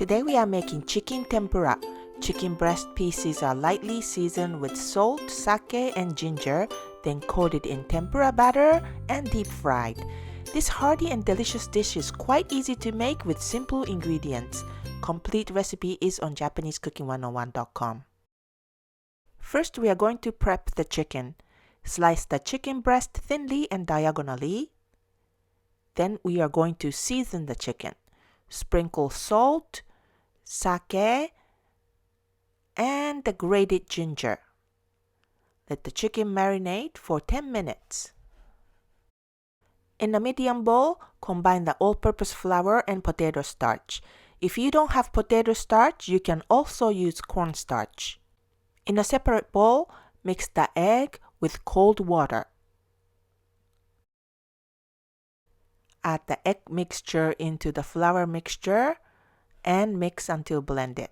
Today we are making chicken tempura. Chicken breast pieces are lightly seasoned with salt, sake, and ginger, then coated in tempura batter and deep fried. This hearty and delicious dish is quite easy to make with simple ingredients. Complete recipe is on JapaneseCooking101.com. First, we are going to prep the chicken. Slice the chicken breast thinly and diagonally. Then we are going to season the chicken. Sprinkle salt, sake, and the grated ginger. Let the chicken marinate for 10 minutes. In a medium bowl, combine the all-purpose flour and potato starch. If you don't have potato starch, you can also use cornstarch. In a separate bowl, mix the egg with cold water. Add the egg mixture into the flour mixture and mix until blended.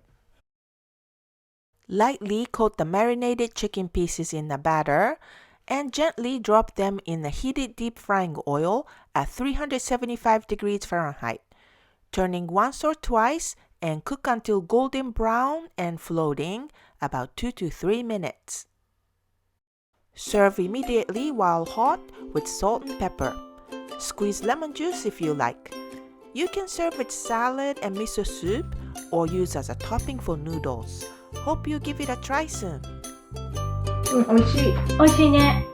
Lightly coat the marinated chicken pieces in the batter and gently drop them in the heated deep frying oil at 375 degrees Fahrenheit, turning once or twice and cook until golden brown and floating, about 2 to 3 minutes. Serve immediately while hot with salt and pepper. Squeeze lemon juice if you like. You can serve with salad and miso soup or use as a topping for noodles. Hope you give it a try soon. 美味しい。美味しいね。